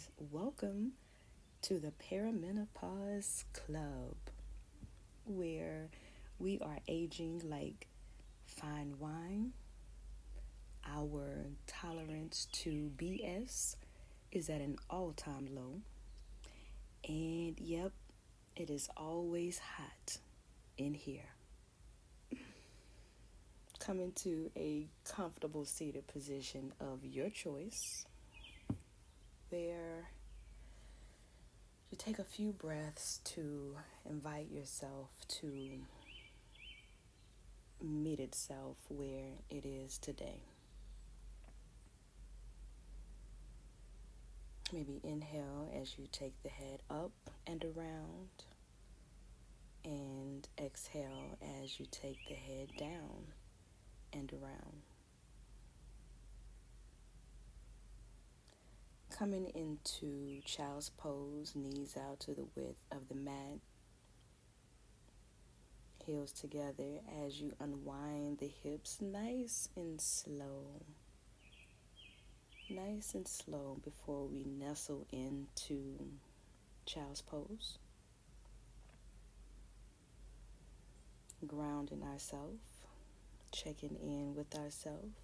and welcome to the Perimenopause Club, where we are aging like fine wine. Our tolerance to BS is at an all time low, and yep, it is always hot in here. Come into a comfortable seated position of your choice where you take a few breaths to invite yourself to meet itself where it is today. Maybe inhale as you take the head up and around, and exhale as you take the head down and around. Coming into child's pose, knees out to the width of the mat, heels together as you unwind the hips nice and slow. Nice and slow before we nestle into child's pose. Grounding ourselves, checking in with ourselves.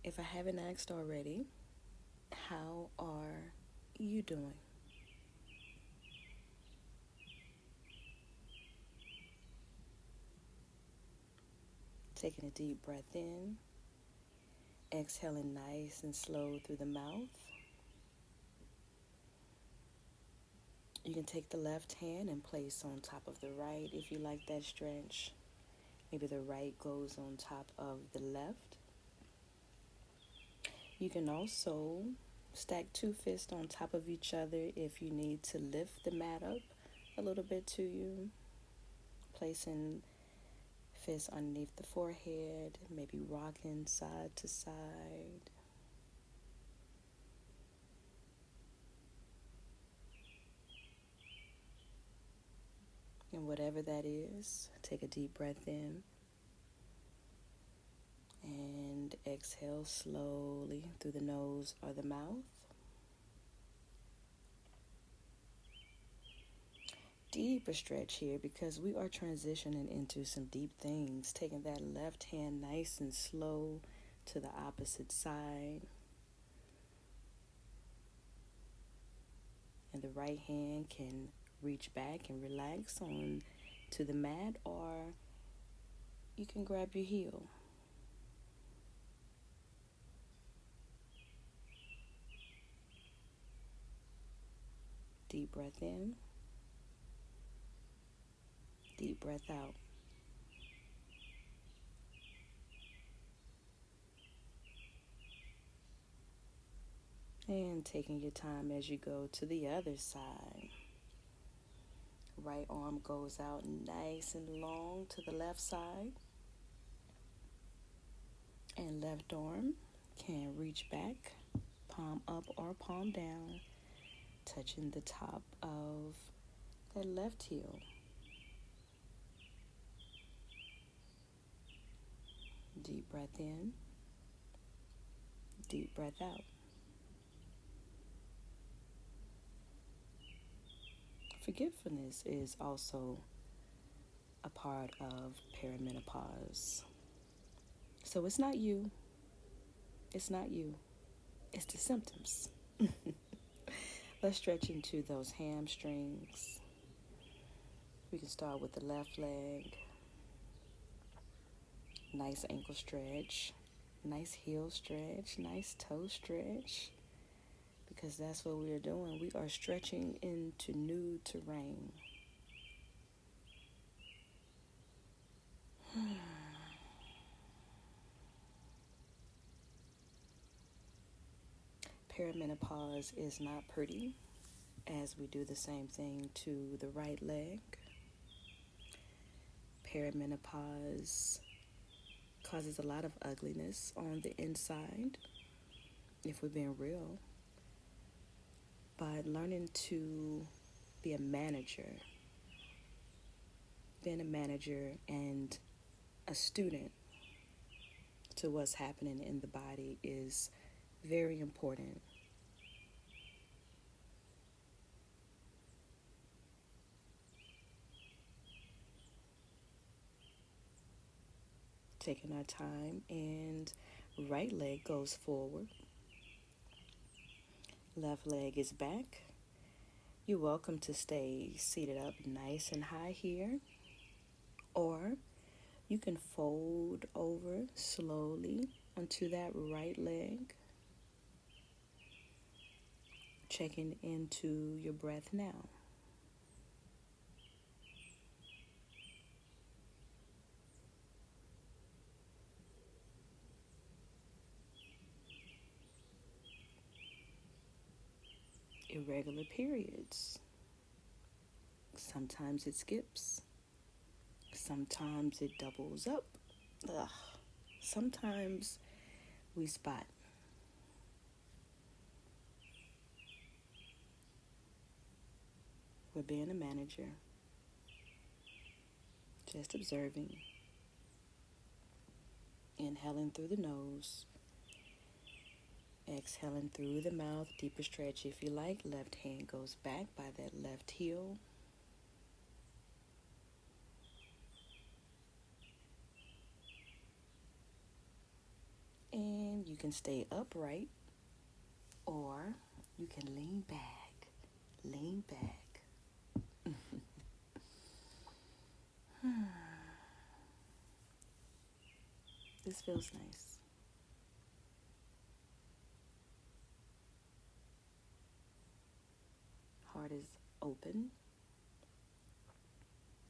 If I haven't asked already, how are you doing? Taking a deep breath in, exhaling nice and slow through the mouth. You can take the left hand and place on top of the right if you like that stretch. Maybe the right goes on top of the left. You can also stack two fists on top of each other if you need to lift the mat up a little bit to you. Placing fists underneath the forehead, maybe rocking side to side. And whatever that is, take a deep breath in and exhale slowly through the nose or the mouth. Deeper stretch here because we are transitioning into some deep things. Taking that left hand nice and slow to the opposite side. And the right hand can reach back and relax on to the mat, or you can grab your heel. Deep breath in, deep breath out. And taking your time as you go to the other side. Right arm goes out nice and long to the left side. And left arm can reach back, palm up or palm down, touching the top of that left heel. Deep breath in, deep breath out. Forgiveness is also a part of perimenopause. So it's not you. It's not you. It's the symptoms. Let's stretch into those hamstrings. We can start with the left leg. Nice ankle stretch. Nice heel stretch. Nice toe stretch. Because that's what we are doing. We are stretching into new terrain. Perimenopause is not pretty, as we do the same thing to the right leg. Perimenopause causes a lot of ugliness on the inside, if we're being real. But learning to be a manager, being a manager and a student to what's happening in the body is very important. Taking our time, and right leg goes forward. Left leg is back. You're welcome to stay seated up nice and high here, or you can fold over slowly onto that right leg, checking into your breath now. Irregular periods. Sometimes it skips. Sometimes it doubles up. Ugh. Sometimes we spot. We're being a manager, just observing, inhaling through the nose, exhaling through the mouth. Deeper stretch if you like. Left hand goes back by that left heel. And you can stay upright, or you can lean back. Lean back. This feels nice. Heart is open.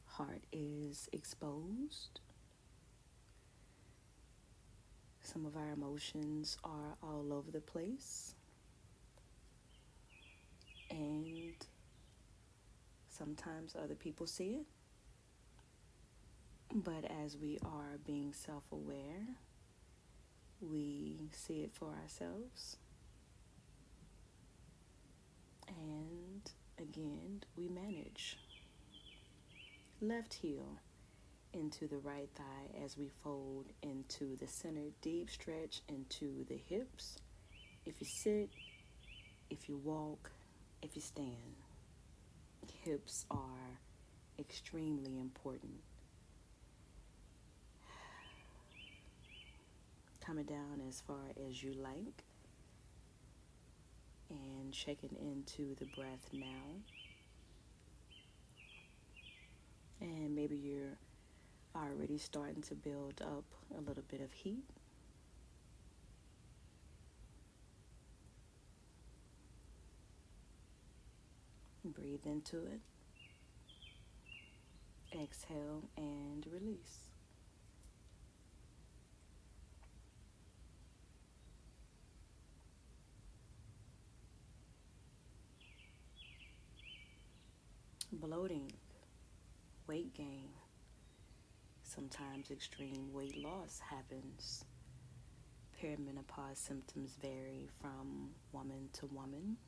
Heart is exposed. Some of our emotions are all over the place. And sometimes other people see it. But as we are being self-aware, we see it for ourselves. And again, we manage. Left heel into the right thigh as we fold into the center. Deep stretch into the hips. If you sit, if you walk, if you stand, hips are extremely important. Coming down as far as you like, and checking into the breath now. And maybe you're already starting to build up a little bit of heat. Breathe into it. Exhale and release. Bloating, weight gain. Sometimes extreme weight loss happens. Perimenopause symptoms vary from woman to woman.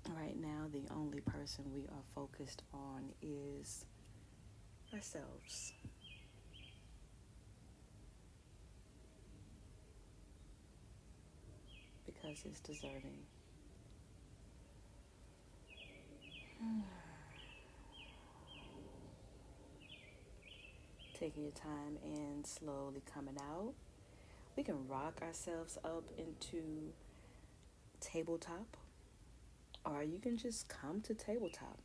Right now, the only person we are focused on is ourselves. Because it's deserving. Taking your time and slowly coming out. We can rock ourselves up into tabletop, or you can just come to tabletop.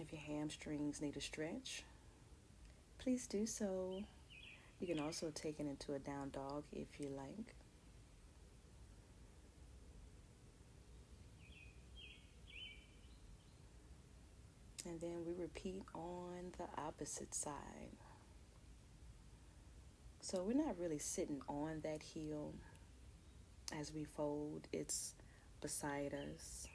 If your hamstrings need a stretch, please do so. You can also take it into a down dog if you like. And then we repeat on the opposite side. So we're not really sitting on that heel as we fold. It's beside us.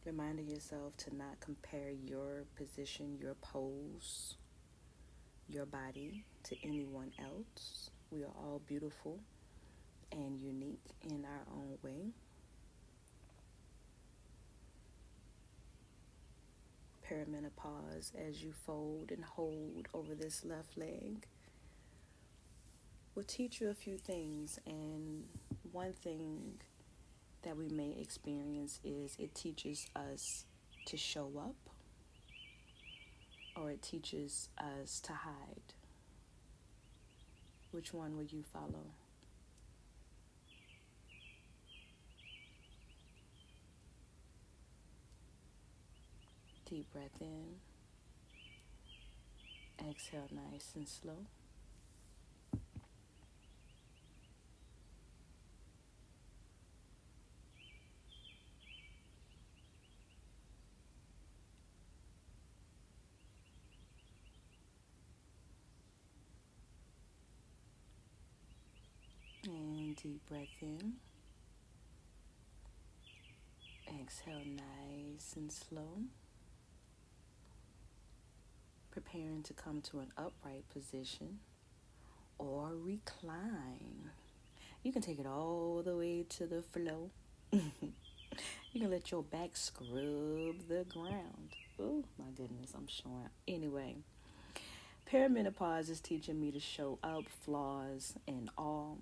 Reminding yourself to not compare your position, your pose, your body to anyone else. We are all beautiful and unique in our own way. Perimenopause, as you fold and hold over this left leg, will teach you a few things. And one thing that we may experience is it teaches us to show up, or it teaches us to hide. Which one would you follow? Deep breath in. Exhale nice and slow. And deep breath in. Exhale nice and slow. Preparing to come to an upright position or recline. You can take it all the way to the floor. You can let your back scrub the ground. Oh my goodness, I'm showing. Anyway, perimenopause is teaching me to show up, flaws and all.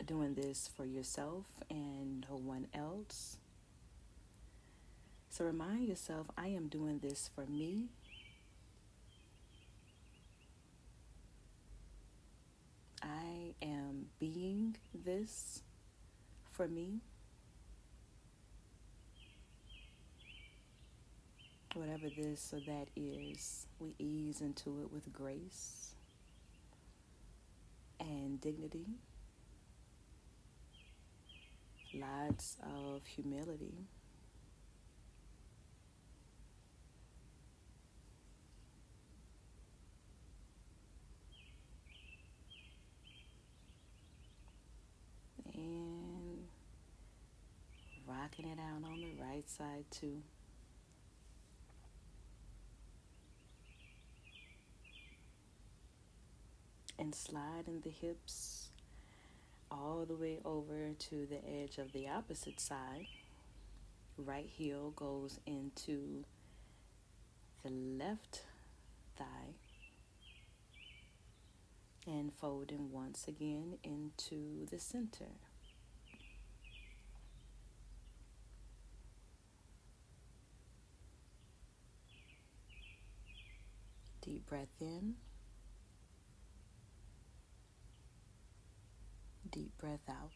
Doing this for yourself and no one else. So remind yourself, I am doing this for me. I am being this for me. Whatever this or that is, we ease into it with grace and dignity. Lots of humility. And rocking it out on the right side too. And sliding the hips all the way over to the edge of the opposite side. Right heel goes into the left thigh. And folding once again into the center. Deep breath in. Deep breath out.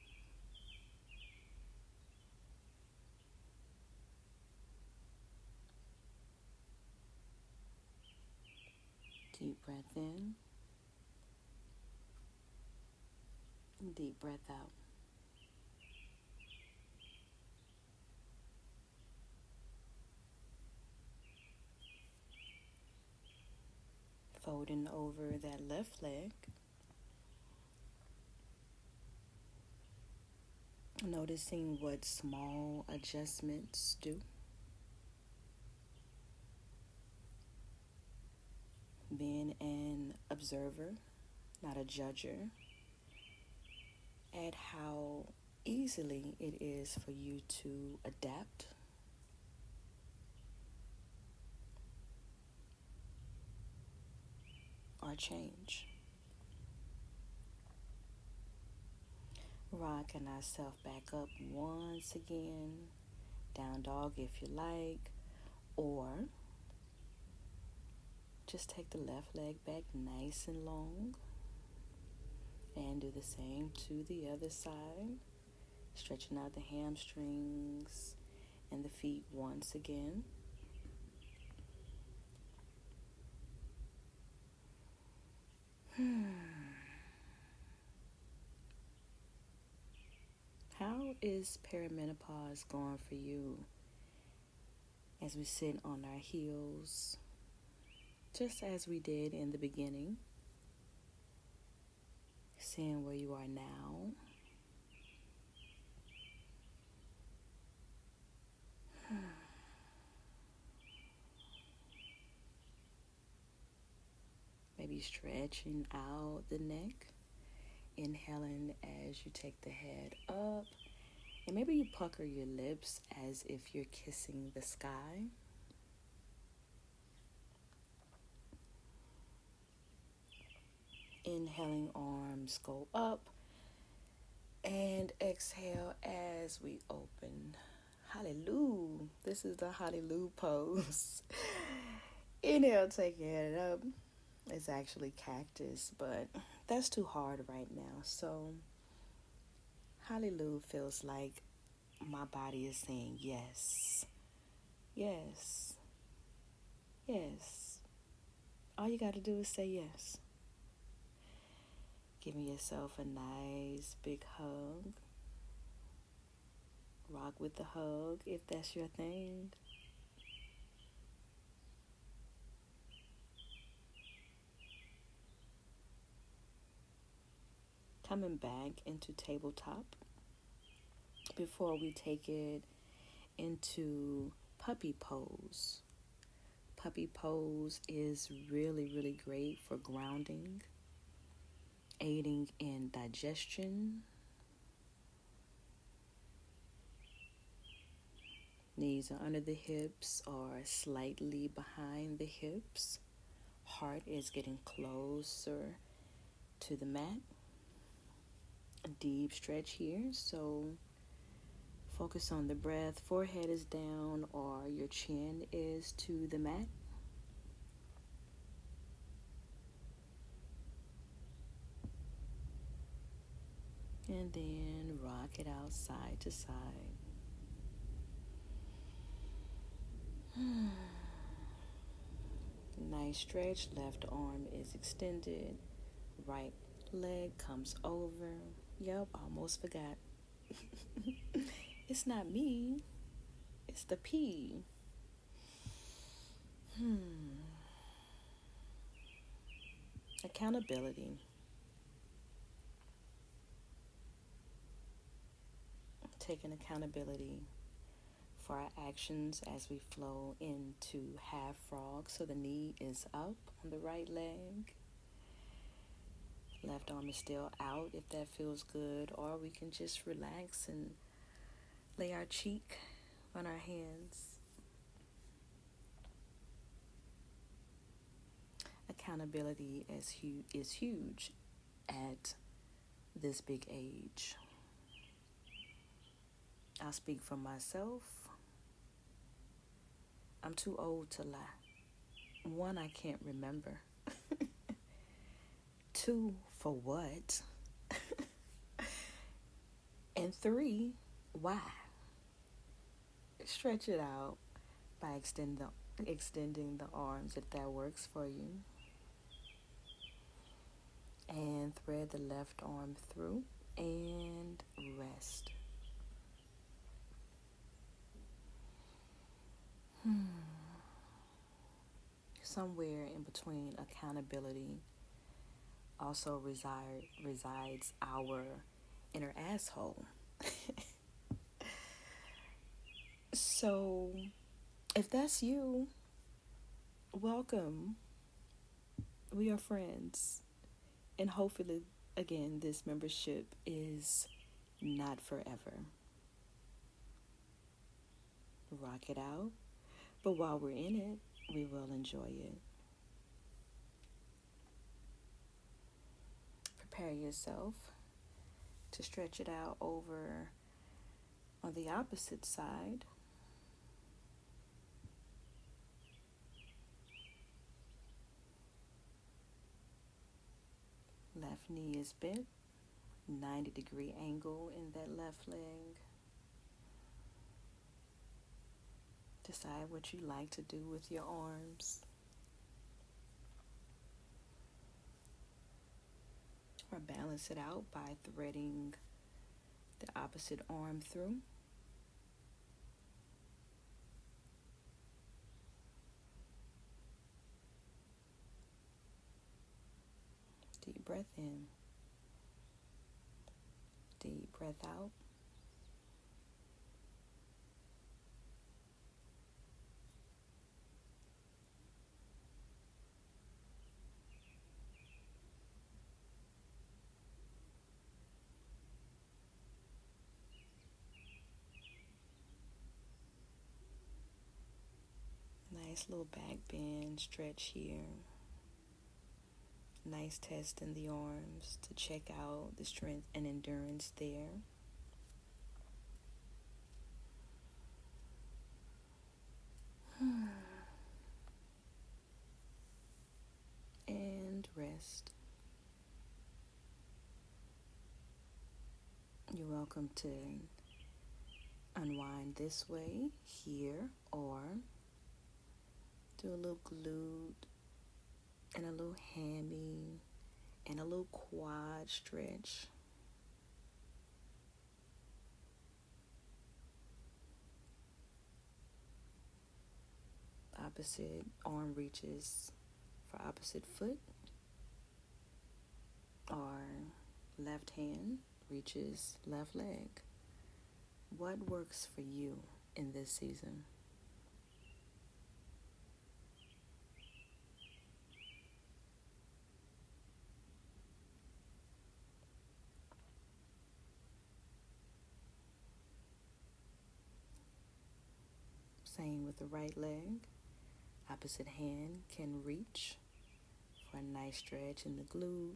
Deep breath in. Deep breath out. Folding over that left leg. Noticing what small adjustments do. Being an observer, not a judger, at how easily it is for you to adapt or change. Rocking ourselves back up once again, down dog if you like, or just take the left leg back nice and long and do the same to the other side, stretching out the hamstrings and the feet once again. How is perimenopause going for you as we sit on our heels, just as we did in the beginning, seeing where you are now? Maybe stretching out the neck, inhaling as you take the head up, and maybe you pucker your lips as if you're kissing the sky. Inhaling, arms go up. And exhale as we open. Hallelujah. This is the hallelujah pose. Inhale, taking it up. It's actually cactus, but that's too hard right now. So, hallelujah feels like my body is saying yes, yes, yes. All you got to do is say yes. Giving yourself a nice big hug. Rock with the hug if that's your thing. Coming back into tabletop before we take it into puppy pose. Puppy pose is really, really great for grounding, aiding in digestion. Knees are under the hips or slightly behind the hips. Heart is getting closer to the mat. A deep stretch here, so focus on the breath. Forehead is down or your chin is to the mat. And then rock it out side to side. Nice stretch. Left arm is extended. Right leg comes over. Yep, almost forgot. It's not me. It's the P. Accountability. Taking accountability for our actions as we flow into half frog. So the knee is up on the right leg. Left arm is still out if that feels good, or we can just relax and lay our cheek on our hands. Accountability is huge at this big age. I'll speak for myself. I'm too old to lie. One, I can't remember. Two, for what? And three, why? Stretch it out by extending the arms if that works for you. And thread the left arm through and rest. Somewhere in between accountability also resides our inner asshole. So, if that's you, welcome. We are friends. And hopefully, again, this membership is not forever. Rock it out. But while we're in it, we will enjoy it. Prepare yourself to stretch it out over on the opposite side. Left knee is bent, 90-degree angle in that left leg. Decide what you like to do with your arms. Or balance it out by threading the opposite arm through. Deep breath in. Deep breath out. Nice little back bend stretch here. Nice test in the arms to check out the strength and endurance there. And rest. You're welcome to unwind this way, here, or do a little glute and a little hammy and a little quad stretch. Opposite arm reaches for opposite foot, or left hand reaches left leg. What works for you in this season? Same with the right leg. Opposite hand can reach for a nice stretch in the glute,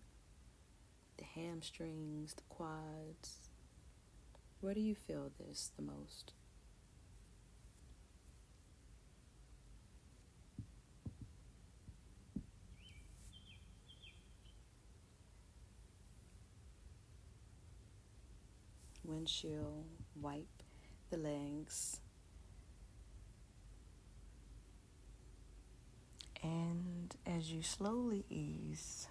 the hamstrings, the quads. Where do you feel this the most? Windshield, wipe the legs. And as you slowly ease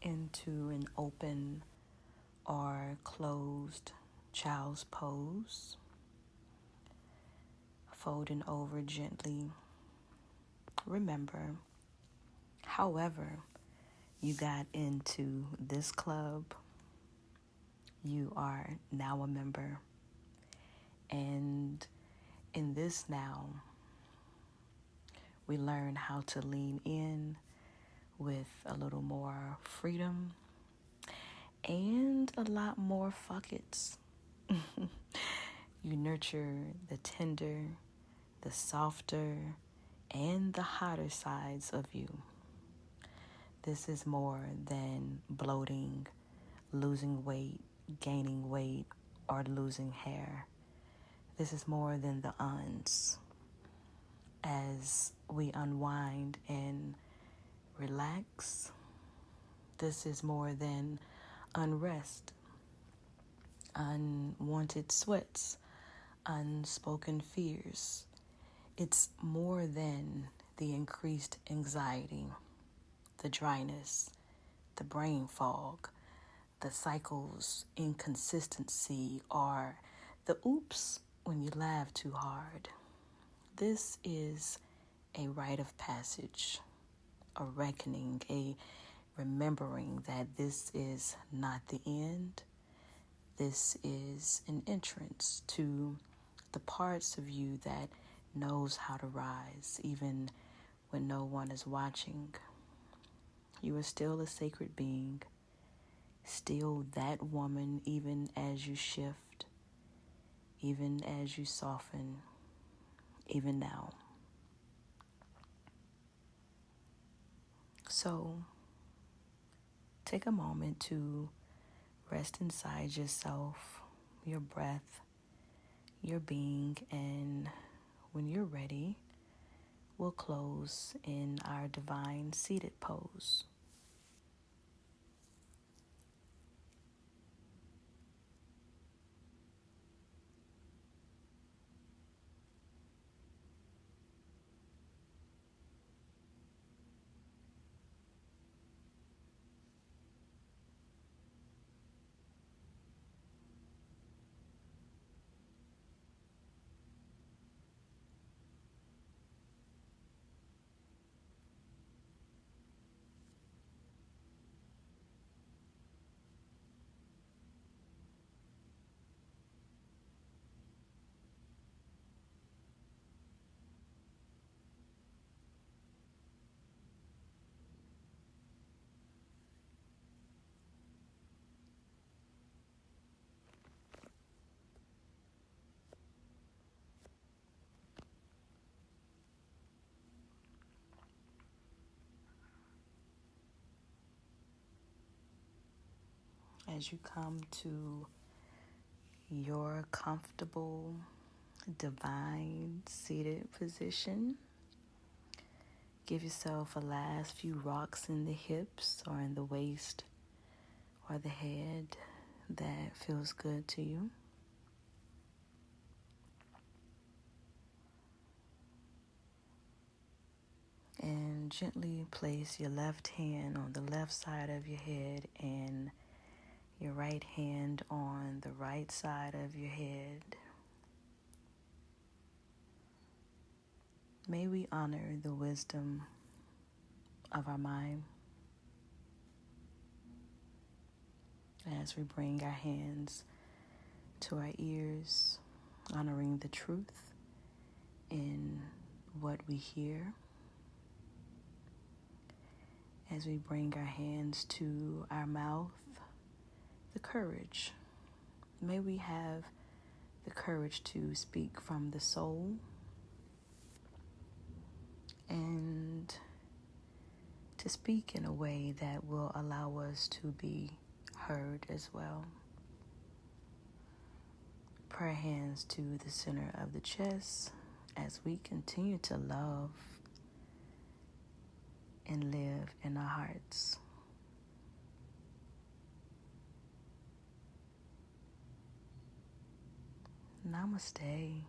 into an open or closed child's pose, folding over gently, remember, however you got into this club, you are now a member. And in this now, we learn how to lean in with a little more freedom and a lot more fuck it's. You nurture the tender, the softer, and the hotter sides of you. This is more than bloating, losing weight, gaining weight, or losing hair. This is more than the uns. As we unwind and relax, this is more than unrest, unwanted sweats, unspoken fears. It's more than the increased anxiety, the dryness, the brain fog, the cycle's inconsistency, or the oops when you laugh too hard. This is a rite of passage, a reckoning, a remembering that this is not the end. This is an entrance to the parts of you that knows how to rise, even when no one is watching. You are still a sacred being, still that woman, even as you shift, even as you soften, even now. So, take a moment to rest inside yourself, your breath, your being, and when you're ready, we'll close in our divine seated pose. as you come to your comfortable, divine seated position, give yourself a last few rocks in the hips or in the waist or the head that feels good to you. And gently place your left hand on the left side of your head and your right hand on the right side of your head. May we honor the wisdom of our mind as we bring our hands to our ears, honoring the truth in what we hear. As we bring our hands to our mouth, the courage. May we have the courage to speak from the soul and to speak in a way that will allow us to be heard as well. Put our hands to the center of the chest as we continue to love and live in our hearts. Namaste.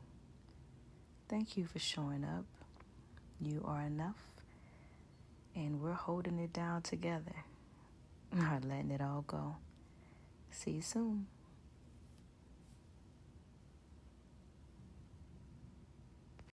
Thank you for showing up. You are enough, and we're holding it down together. Not letting it all go. See you soon.